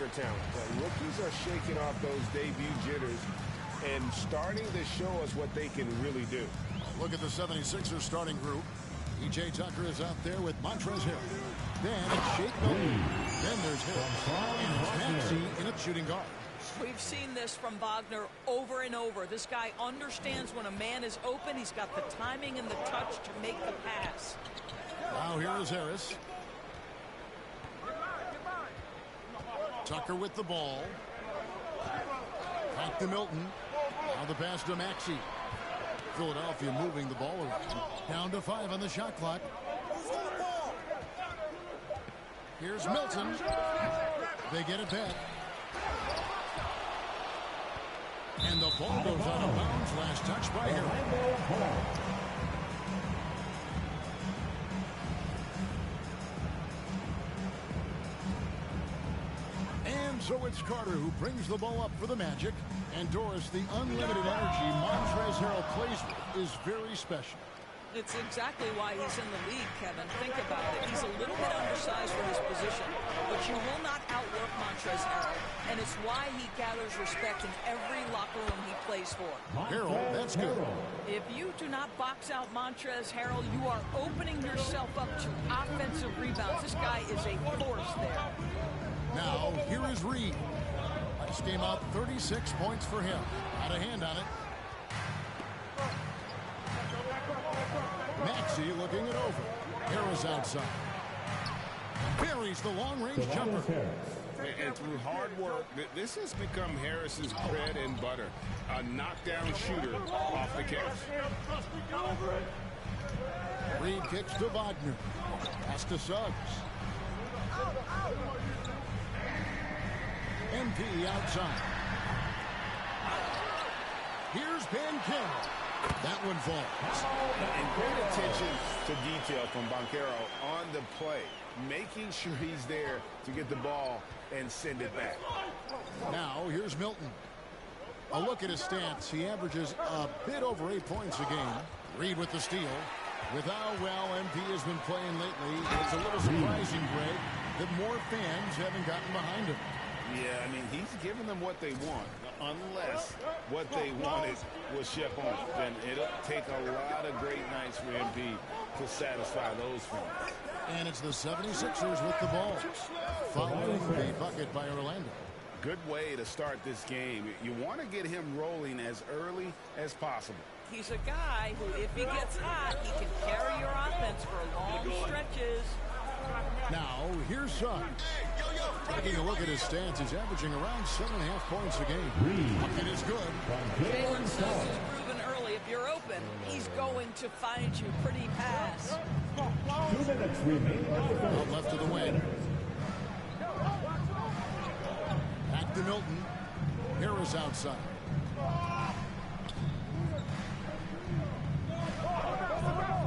younger talent. But rookies are shaking off those debut jitters and starting to show us what they can really do. Look at the 76ers starting group. P.J. Tucker is out there with Montrezl Harrell. Then it's Shake Milton. Then there's Harrell. And it's Maxey in at shooting guard. We've seen this from Wagner over and over. This guy understands when a man is open. He's got the timing and the touch to make the pass. Now here is Harris. Tucker with the ball. Back to Milton. Now the pass to Maxey. Philadelphia moving the ball around. Down to 5 on the shot clock. Here's Milton. They get it back. And the ball goes out of bounds. Last touch by Harrell. And so it's Carter who brings the ball up for the Magic. And Doris, the unlimited energy Montrezl Harrell plays with is very special. It's exactly why he's in the league, Kevin. Think about it. He's a little bit undersized for his position, but you will not outwork Montrezl Harrell, and it's why he gathers respect in every locker room he plays for. Harrell, that's good. If you do not box out Montrezl Harrell, you are opening yourself up to offensive rebounds. This guy is a force there. Now, here is Reed. Last game out, 36 points for him. Got a hand on it. Maxey looking it over. Harris outside. Buries the long-range jumper. And through hard work, this has become Harris's bread and butter. A knockdown shooter off the catch. Reed kicks to Wagner. Pass to Suggs. MP outside. Here's Ben Carroll. That one falls. And great attention to detail from Banchero on the play, making sure he's there to get the ball and send it back. Now here's Milton. A look at his stats. He averages a bit over 8 points a game. Reed with the steal. With how well MP has been playing lately, it's a little surprising, Greg, that more fans haven't gotten behind him. Yeah, I mean, he's giving them what they want, unless what they wanted was Shep on. Then it'll take a lot of great nights for MP to satisfy those fans. And it's the 76ers with the ball, following the bucket by Orlando. Good way to start this game. You want to get him rolling as early as possible. He's a guy who, if he gets hot, he can carry your offense for long stretches. Now, here's Suggs. Taking a look at his stats, he's averaging around 7.5 points a game. Bucket is good. Jalen Suggs has proven early, if you're open, he's going to find you. Pretty pass. 2 minutes remaining. Out left to the wing. Back to Milton. Harris outside.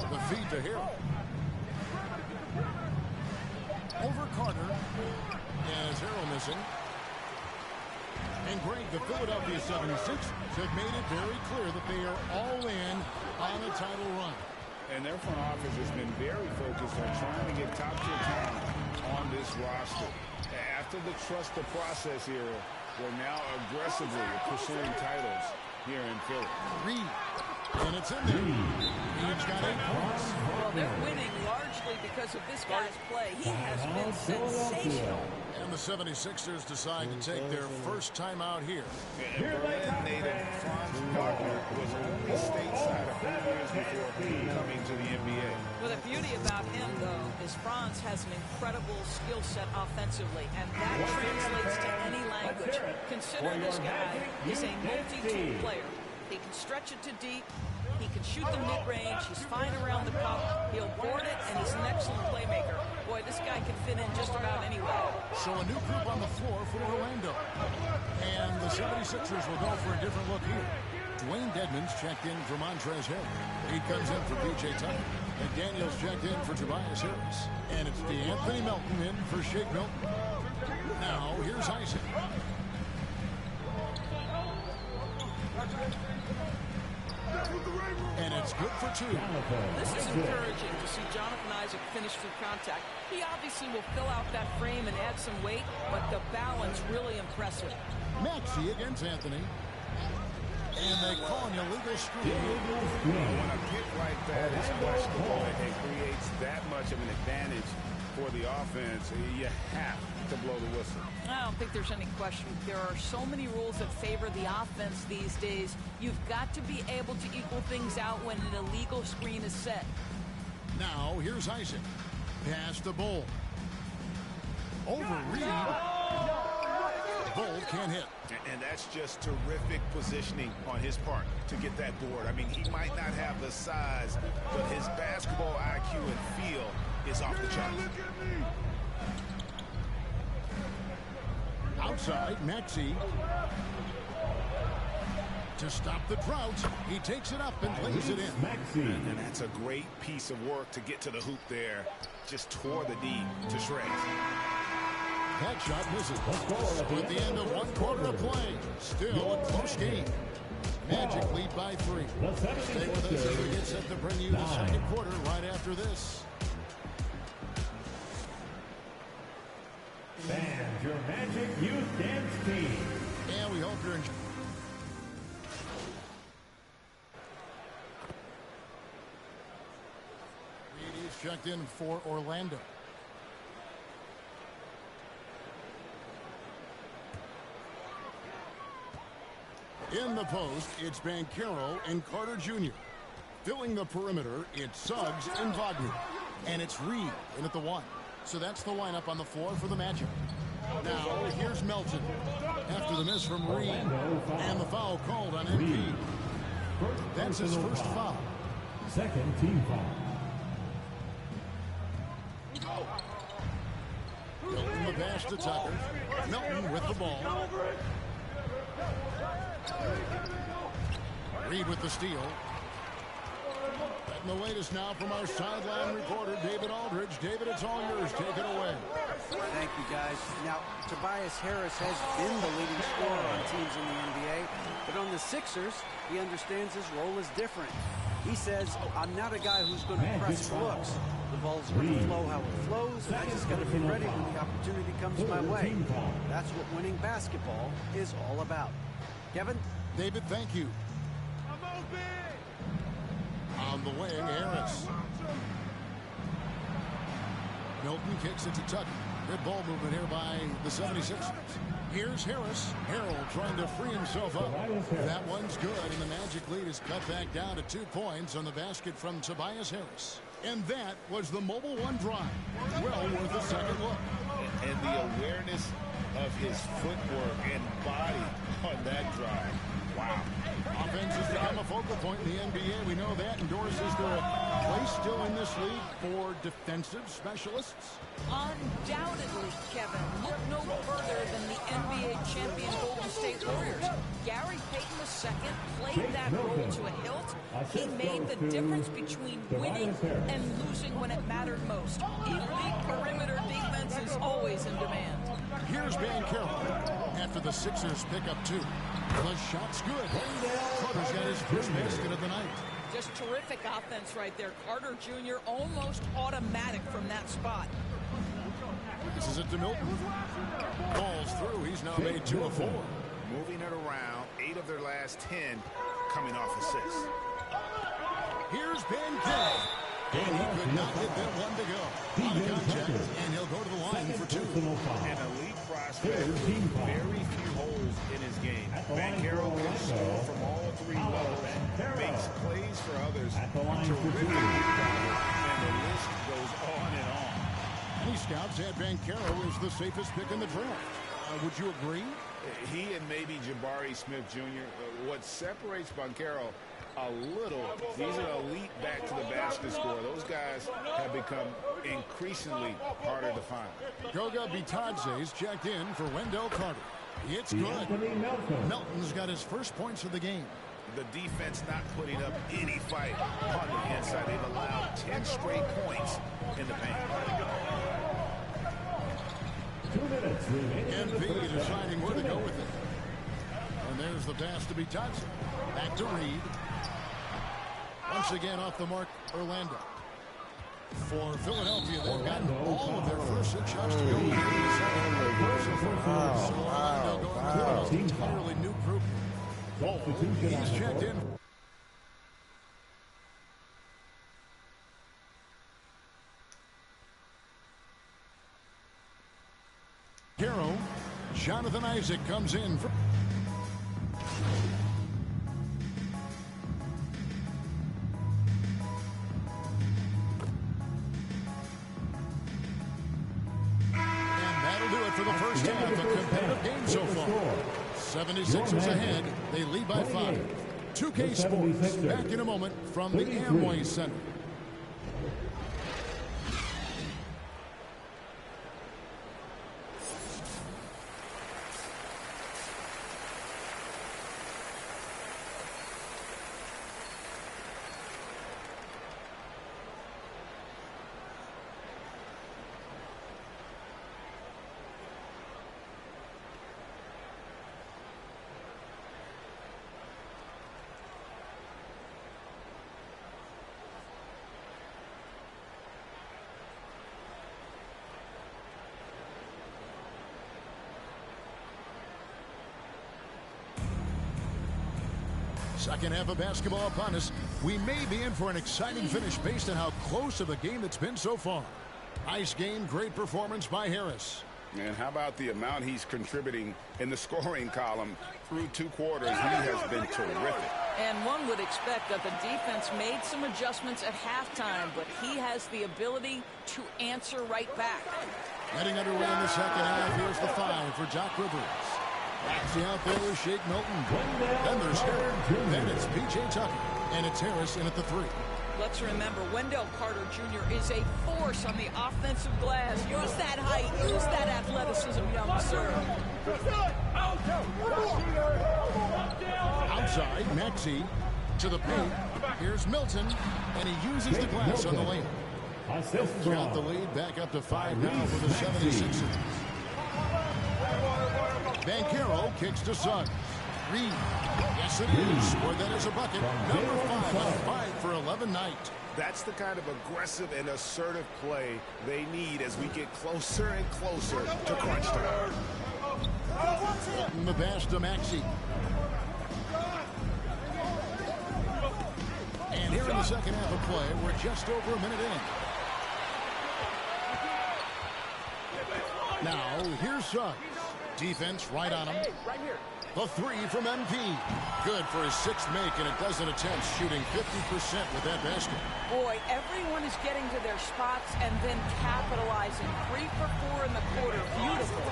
The feed to Harrell. Over Carter. As Harrell missing. And Greg, the Philadelphia 76ers have made it very clear that they are all in on a title run. And their front office has been very focused on trying to get top-tier talent on this roster. After the trust the process era, they're now aggressively pursuing titles here in Philly. Reed. And it's in there. He's got 8 points. They're winning largely because of this guy's play. He has been sensational. And the 76ers decide to take their first time out here. Berlin native Franz Wagner was only stateside a few years before coming to the NBA. Well, the beauty about him, though, is Franz has an incredible skill set offensively, and that translates to any language. Consider this guy is a multi-tool player. He can stretch it to deep. He can shoot the mid-range. He's fine around the cup. He'll board it, and he's an excellent playmaker. Boy, this guy can fit in just about anywhere. So a new group on the floor for Orlando. And the 76ers will go for a different look here. Dwayne Dedmon's checked in for Montrezl Harrell. He comes in for P.J. Tucker. And Daniels checked in for Tobias Harris. And it's DeAnthony Melton in for Shake Milton. Now, here's Isaac. And it's good for 2. This is encouraging to see Jonathan Isaac finish through contact. He obviously will fill out that frame and add some weight, but the balance really impressive. Maxey against Anthony. And they call an illegal screen. When a pick like that is questionable and it creates that much of an advantage for the offense, you have to blow the whistle. I don't think there's any question. There are so many rules that favor the offense these days. You've got to be able to equal things out when an illegal screen is set. Now, here's Isaac. Pass to Bull. Over Reed. Bull can't hit. And that's just terrific positioning on his part to get that board. I mean, he might not have the size, but his basketball IQ and feel is off the charts. Outside, Maxey. To stop the drought, he takes it up and lays it in. And that's a great piece of work to get to the hoop there. Just tore the D to shreds. That shot misses. At the end of 1 quarter of play, still a close game. Magic lead by 3. Stay with us as we get set to bring you the second quarter right after this. And your Magic Youth Dance Team. And we hope you're enjoying. Reed is checked in for Orlando. In the post, it's Banchero and Carter Jr. Filling the perimeter, it's Suggs and Wagner. And it's Reed in at the 1. So that's the lineup on the floor for the Magic. Now, here's Melton. After the miss from Reed. And the foul called on MP. That's his first foul. Second team foul. Melton the pass to Tucker. Melton with the ball. Reed with the steal. And the latest now from our sideline reporter, David Aldridge. David, it's all yours. Take it away. Thank you, guys. Now, Tobias Harris has been the leading scorer on teams in the NBA, but on the Sixers, he understands his role is different. He says, I'm not a guy who's going to press for looks. The ball's going to flow how it flows, and I just got to be ready when the opportunity comes my way. That's what winning basketball is all about. Kevin? David, thank you. On the wing, Harris. Milton kicks it to Tucker. Good ball movement here by the 76ers. Here's Harris. Harrell trying to free himself up. That one's good, and the Magic lead is cut back down to 2 points on the basket from Tobias Harris. And that was the Mobile One drive. Well worth a second look. And the awareness of his footwork and body on that drive. Wow. Offense has become a focal point in the NBA. We know that. Endorses there a place still in this league for defensive specialists? Undoubtedly, Kevin. Look no further than the NBA champion Golden State Warriors. Gary Payton II played that role to a hilt. He made the difference between winning and losing when it mattered most. Elite perimeter defense is always in demand. Here's Banchero after the Sixers pick up 2. The shot's good. Carter's got his first basket of the night. Just terrific offense right there. Carter Jr. almost automatic from that spot. This is it to Milton. Ball's through. He's now made 2 of 4. Moving it around, 8 of their last 10 coming off assists. Here's Banchero. And he could not get that one to go. On the contact, and he'll go to the line for 2. An elite prospect with very few holes in his game. Banchero can score from all 3 levels, makes plays for others, terrific rebounder, and the list goes on and on. Many scouts had Banchero as the safest pick in the draft. Would you agree? He and maybe Jabari Smith Jr. What separates Banchero a little, he's an elite back to the basket scorer. Those guys have become increasingly harder to find. Goga Bitadze's checked in for Wendell Carter. It's good. Melton's got his first points of the game. The defense not putting up any fight on the inside. They've allowed 10 straight points in the paint. 2 minutes remaining. MP deciding where to go with it. And there's the pass to Bitadze. Back to Reed. once again off the mark, Orlando. For Philadelphia, they've gotten all of their first 6 shots to go here in the second. So Orlando going to an entirely new group. He's checked in. Caro, Jonathan Isaac comes in. For the first half, a competitive game so far. 76ers ahead. They lead by 5. 2K Sports back in a moment from the Amway Center. Second half of basketball upon us. We may be in for an exciting finish based on how close of a game it's been so far. Nice game, great performance by Harris. And how about the amount he's contributing in the scoring column through 2 quarters? He has been terrific. And one would expect that the defense made some adjustments at halftime, but he has the ability to answer right back. Getting underway in the second half. Here's the 5 for Doc Rivers. Actually out there is Shake Milton. Then there's Harris. Then it's P.J. Tucker. And it's Harris in at the 3. Let's remember, Wendell Carter Jr. is a force on the offensive glass. Use that height. Use that athleticism, young sir. Outside, Maxey to the paint. Here's Milton. And he uses the glass on the lane. Milton's got the lead back up to 5 now for the 76ers. Banchero kicks to Suggs. Reed. Yes, it is. Or that is a bucket. Number 5 on 5 for 11 night. That's the kind of aggressive and assertive play they need as we get closer and closer to crunch time. The pass to Maxey. And here in the second half of play, we're just over a minute in. Now, here's Suggs. Defense right on him. The 3 from MP. Good for his 6th make, and a dozen attempts, shooting 50% with that basket. Boy, everyone is getting to their spots and then capitalizing. 3 for 4 in the quarter. Beautiful.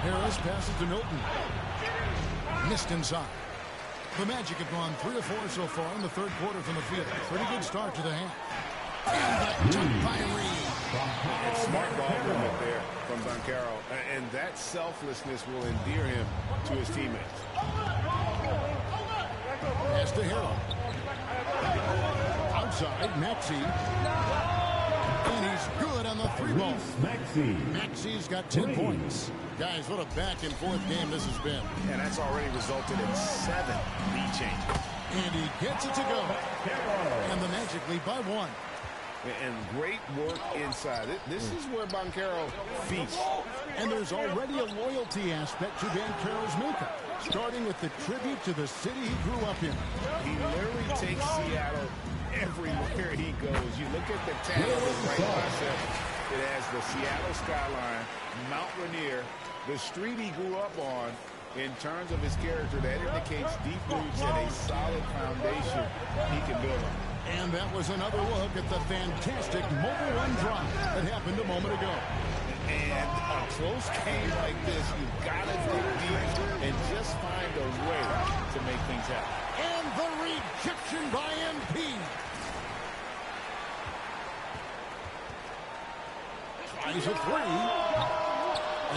Harris passes to Milton. Missed inside. The Magic have gone 3 of 4 so far in the 3rd quarter from the field. Pretty good start to the half. And that took by Reed. It's smart ball movement there from Banchero, and that selflessness will endear him to his teammates. Pass to Harrell. Outside, Maxey. And he's good on the 3 ball. Maxey's got 10 points. Guys, what a back-and-forth game this has been. And that's already resulted in 7 lead changes. And he gets it to go. And the Magic lead by 1. And great work inside. This is where Banchero feasts. And there's already a loyalty aspect to Banchero's makeup, starting with the tribute to the city he grew up in. He literally takes Seattle everywhere he goes. You look at the tag of his right bicep. It has the Seattle skyline, Mount Rainier, the street he grew up on. In terms of his character, that indicates deep roots and a solid foundation he can build on. And that was another look at the fantastic mobile run drive that happened a moment ago. And a close game like this, you've got to dig deep and just find a way to make things happen. And the rejection by MP. Tries a 3.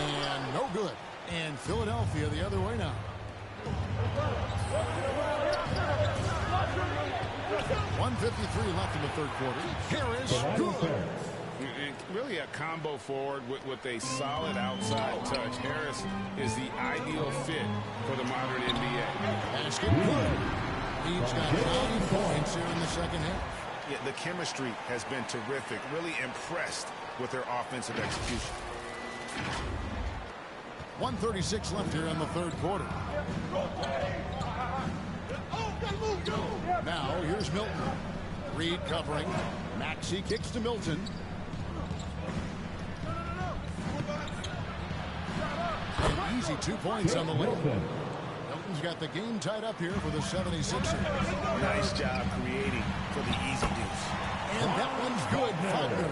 And no good. And Philadelphia the other way now. 1:53 left in the 3rd quarter. Harris, good. Really a combo forward with a solid outside touch. Harris is the ideal fit for the modern NBA. Basket good. He's got 9 points here in the second half. Yeah, the chemistry has been terrific. Really impressed with their offensive execution. 1:36 left here in the third quarter. Now here's Milton. Reed covering. Maxey kicks to Milton. An easy 2 points on the lead. Milton's got the game tied up here for the 76ers. Nice job creating for the easy deuce. And that one's good. Faulkner.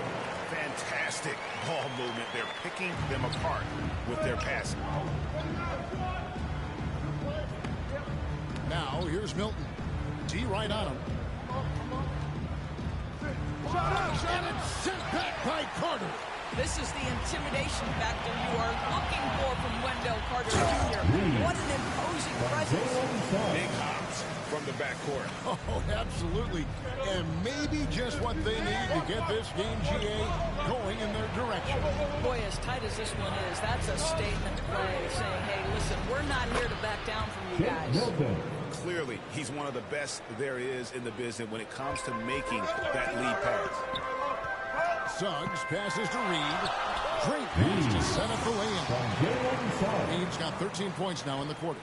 Fantastic ball movement. They're picking them apart with their passing. Now here's Milton. D right on him. And it's sent back by Carter. This is the intimidation factor you are looking for from Wendell Carter Jr. What an imposing presence. Big hops from the backcourt. Oh, absolutely. And maybe just what they need to get this game, GA, going in their direction. Boy, as tight as this one is, that's a statement play saying, hey, listen, we're not here to back down from you guys. Clearly, he's one of the best there is in the business when it comes to making that lead pass. Suggs passes to Reed. Great pass to set up the lay-in. Reed's got 13 points now in the quarter.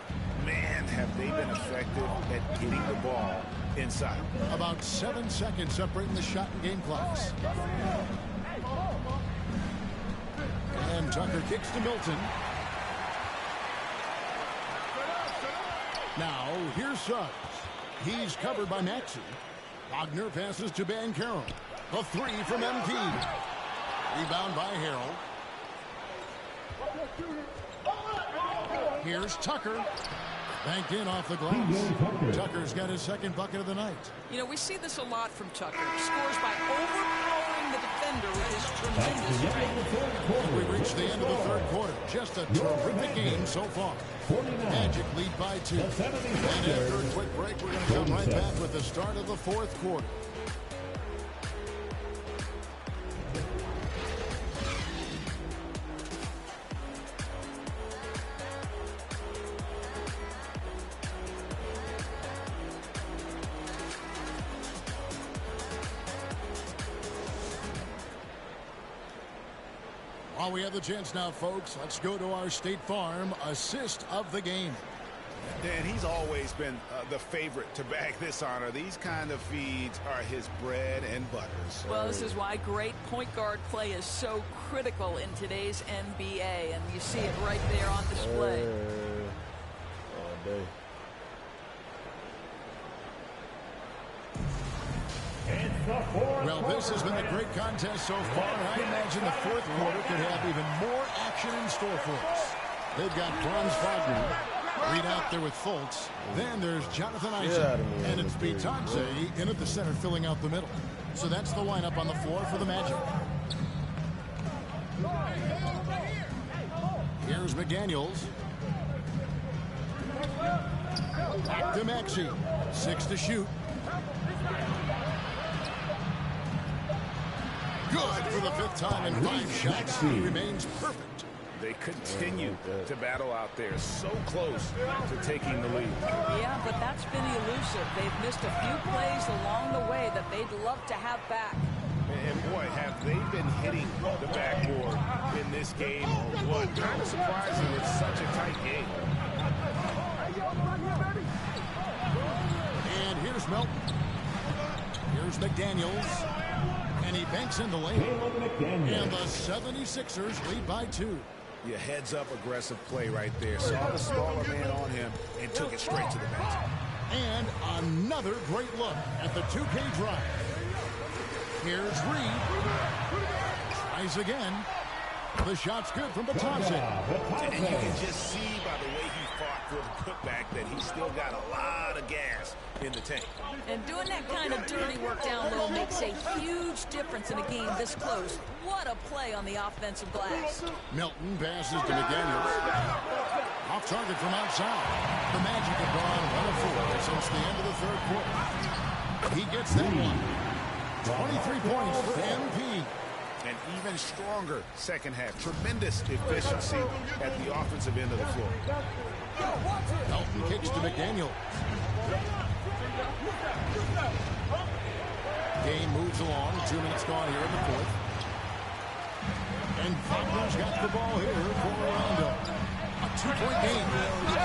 Man, have they been effective at getting the ball inside. About 7 seconds separating the shot and game clocks. And Tucker kicks to Milton. Now, here's Suggs. He's covered by Maxey. Wagner passes to Banchero. The three from MP. Rebound by Harrell. Here's Tucker. Banked in off the glass. Tucker's got his second bucket of the night. You know, we see this a lot from Tucker. Scores by overpowering the defender with his tremendous strength. We reach the end of the third quarter. Just a terrific game so far. Magic lead by 2. And after a quick break, we're going to come right back with the start of the fourth quarter. While we have the chance now, folks, let's go to our State Farm assist of the game. Dan, he's always been the favorite to bag this honor. These kind of feeds are his bread and butter. Well, this is why great point guard play is so critical in today's NBA, and you see it right there on display. All day. Well, this has been a great contest so far. I imagine the fourth quarter could have even more action in store for us. They've got Franz Wagner, Reed out there with Fultz. Then there's Jonathan Isaac, and it's Bitadze in at the center filling out the middle. So that's the lineup on the floor for the Magic. Here's McDaniels. Back to Maxey. 6 to shoot. Good for the 5th time in 5 shots. He remains perfect. They continue to battle out there, so close to taking the lead. Yeah, but that's been elusive. They've missed a few plays along the way that they'd love to have back. And boy, have they been hitting the backboard in this game or what? Kind of surprising it's such a tight game. And here's Melton. Here's McDaniels. And he banks in the lane. And the 76ers lead by 2. Yeah, heads up aggressive play right there. Saw the smaller man on him and took it straight to the basket. And another great look at the 2K drive. Here's Reed. Tries again. The shot's good from Bitadze. And you can just see by the way he fought for the putback that he's still got a lot of gas in the tank. And doing that kind of dirty work down low makes a huge difference in a game this close. What a play on the offensive glass. Milton passes to McDaniels. Off target from outside. The Magic have gone 1 of 4 since the end of the third quarter. He gets that one. 23 points for MP. An even stronger second half. Tremendous efficiency at the offensive end of the floor. Melton kicks to McDaniel. Game moves along. 2 minutes gone here in the fourth. And Wagner's got the ball here for Orlando. A 2-point game.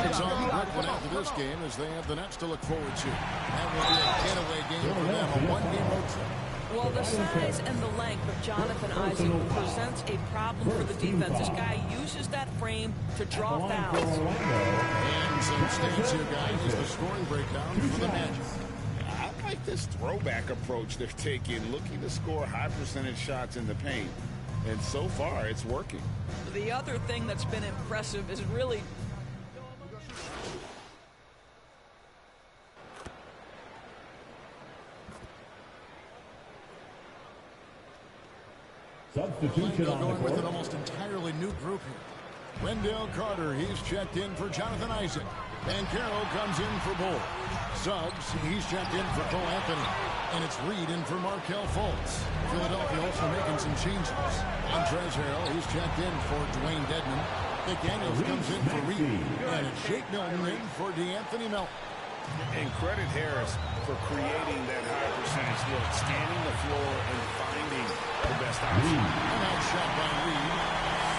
It's on Brooklyn after this game as they have the Nets to look forward to. That will be a getaway game for them, a one-game road trip. Well, the size and the length of Jonathan Isaac presents a problem for the defense. This guy uses that frame to draw fouls. And some stats here, guys, is the scoring breakdown for the Magic. I like this throwback approach they're taking, looking to score high percentage shots in the paint. And so far, it's working. The other thing that's been impressive is really Substitution on the going with an court. almost entirely new group here. Wendell Carter, he's checked in for Jonathan Isaac. Banchero comes in for Bull. Suggs, he's checked in for Cole Anthony. And it's Reed in for Markelle Fultz. Philadelphia also making some changes. Montrezl Harrell, he's checked in for Dwayne Dedmon. McDaniels comes in for Reed. And it's Shake Milton in for DeAnthony Melton. And credit Harris for creating that high percentage look, scanning the floor and finding the best option. And out shot by Reed.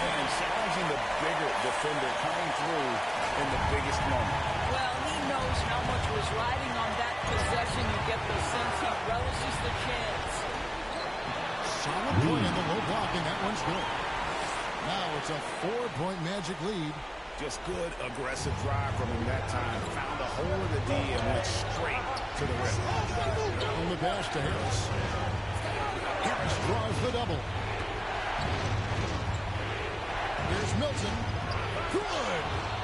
And challenging the bigger defender coming through in the biggest moment. well, he knows how much was riding on that possession. You get the sense he relishes the chance. Solid play in the low block, and that one's good. Now it's a 4-point Magic lead. Just good, aggressive drive from him that time. Found a hole in the D and went straight to the rim. On the pass to Harris. Harris draws the double. Here's Milton. Good.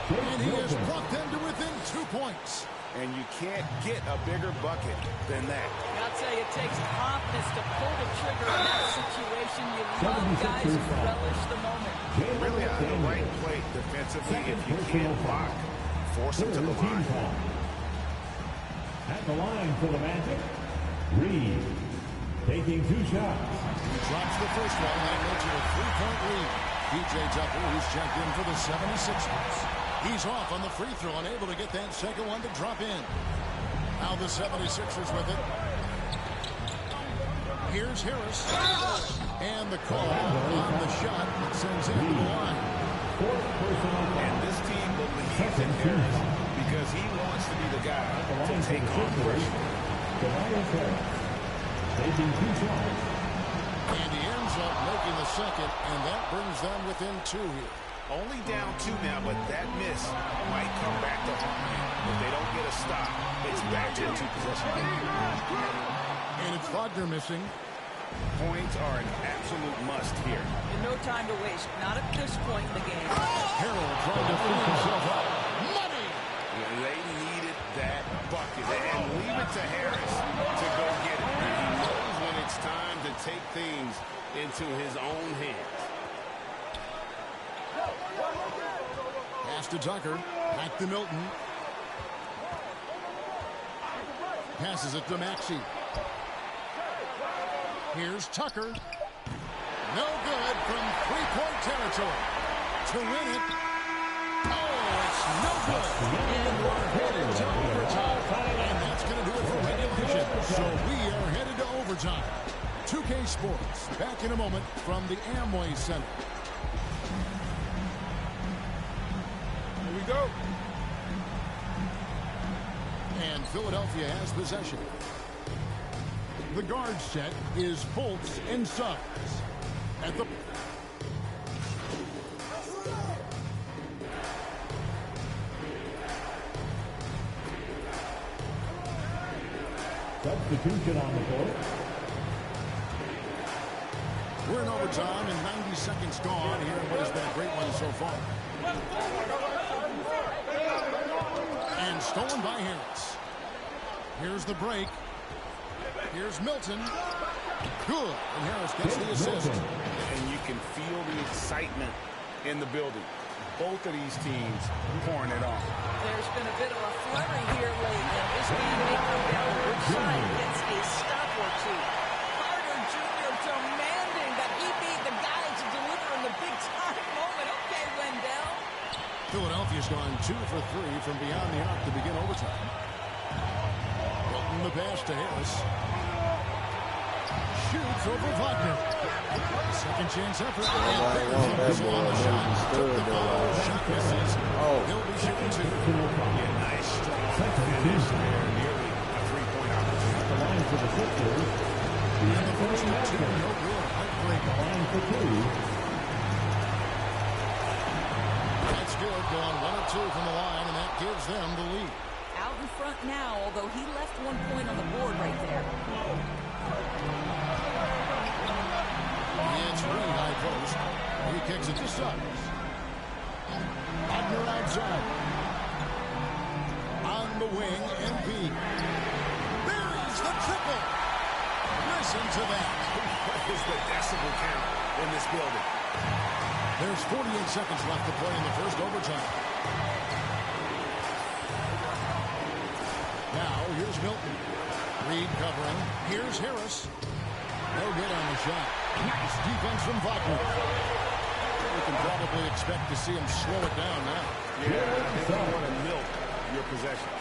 And he has brought them to within 2 points. And you can't get a bigger bucket than that. I'll tell you, it takes confidence to pull the trigger in that situation. You love guys who relish the moment. Really on the right plate defensively. If you can't block, force him to the line. At the line for the Magic, Reed taking 2 shots. Drops the first one. That makes it a 3-point lead. PJ Tucker, who's checked in for the 76ers. He's off on the free throw, unable to get that second one to drop in. Now the 76ers with it. Here's Harris. And the call on the shot that sends him to the line. And this team believes in Harris because he wants to be the guy to take on pressure. Taking 2 shots. And he ends up making the second, and that brings them within 2 here. Only down 2 now, but that miss might come back to haunt him. If they don't get a stop, it's back to a 2-possession game. And it's Wagner missing. Points are an absolute must here. And no time to waste. Not at this point in the game. Harrell trying to free himself up. Money! They needed that bucket. And leave it to Harris to go get it. He knows when it's time to take things into his own hands. Pass to Tucker. Back to Milton. Passes it to Maxey. Here's Tucker. No good from 3-point territory. To win it. Oh, it's no good. And we're headed to overtime. And that's going to do it for regulation. So we are headed to overtime. 2K Sports. Back in a moment from the Amway Center. Here we go. And Philadelphia has possession. The guard set is Fultz and Suggs. At the Substitution on the court. We're in overtime and 90 seconds gone here in what has been a great one so far. And stolen by Harris. Here's the break. Here's Milton. Good. And Harris gets the assist. And you can feel the excitement in the building. Both of these teams pouring it on. There's been a bit of a flurry here lately. And this game may come down which side gets a stop or two. Carter Jr. demanding that he be the guy to deliver in the big-time moment. Okay, Wendell. Philadelphia's gone 2 for 3 from beyond the arc to begin overtime. Milton, the pass to Harris. Shoots over Wagner. Second chance effort. And there's on the shot. Took the ball. Shot misses. He'll be shooting two. Yeah, nice strong finish there. Nearly a three-point opportunity. The line for the Sixers. And the first two, no good. Heartbreaker. Line for two. That's good. Going 1 or 2 from the line, and that gives them the lead. Out in front now, although he left 1 point on the board right there. It's Reed high post. He kicks it to Suggs. Wagner outside. On the wing, MP. Buries the triple. Listen to that. What is the decibel count in this building? There's 48 seconds left to play in the first overtime. Now, here's Milton. Reed covering. Here's Harris. No good on the shot. Nice defense from Wagner. We can probably expect to see him slow it down now. Yeah, they don't want to milk your possession.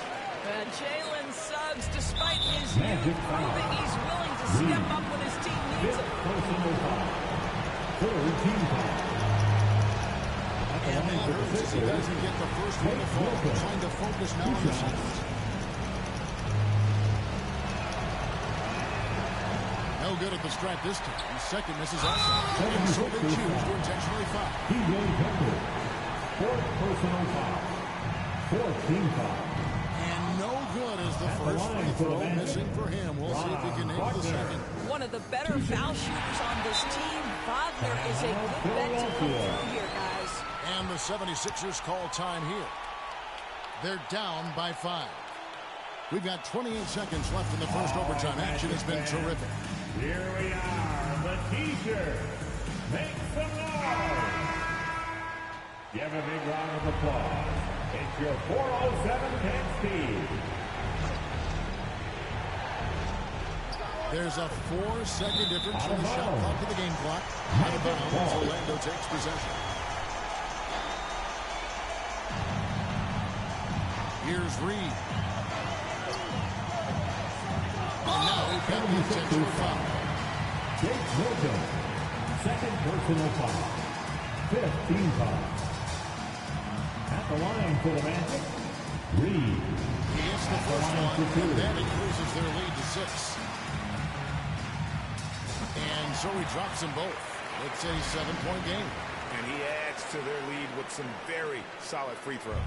Jalen Suggs, despite his youth, proving he's willing to step up when his team needs him. Personal foul. Third team foul. And that hurts as he doesn't get the first one to fall. Trying to focus now on the shots. No good at the stripe this time. The second misses also. And so they choose to intentionally foul. DJ Tucker. Fourth personal foul. Fourth team foul. And no good as the first free throw missing for him. We'll see if he can hit the second. One of the better foul shooters on this team. Wagner is a good bet to come through here, guys. And the 76ers call time here. They're down by 5. We've got 28 seconds left in the first overtime. Action has been terrific. Here we are, the T-shirt. Make some noise. Give a big round of applause. It's your 407 speed. There's a 4-second difference in the shot clock to the game clock. Out of bounds, Orlando takes possession. Here's Reed. And now we've got the intentional foul. Jake Milton, second personal foul. Fifth team foul. At the line for the Magic, Reed. He hits the first one, and that increases their lead to 6. And so he drops them both. It's a 7-point game. And he adds to their lead with some very solid free throws.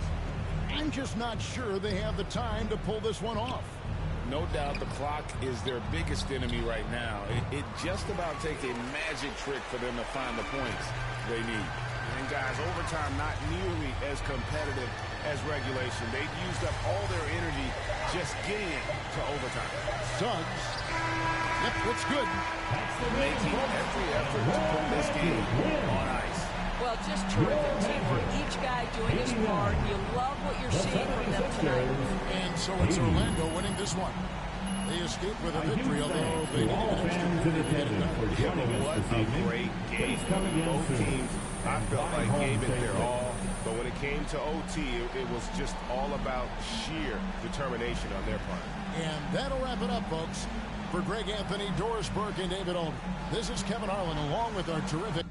I'm just not sure they have the time to pull this one off. No doubt the clock is their biggest enemy right now. It just about takes a magic trick for them to find the points they need. And guys, overtime not nearly as competitive as regulation. They've used up all their energy just getting it to overtime. Suggs. Yep, looks good. Making every effort to put this game on ice. Well, just terrific teamwork. Each guy doing his part. You love what you're seeing from them tonight. And so it's Orlando winning this one. They escape with a victory, although they need an extra period to get it done. What a great game. Both teams, I felt like gave it their all. But when it came to OT, it was just all about sheer determination on their part. And that'll wrap it up, folks. For Greg Anthony, Doris Burke, and David Olney, this is Kevin Harlan along with our terrific...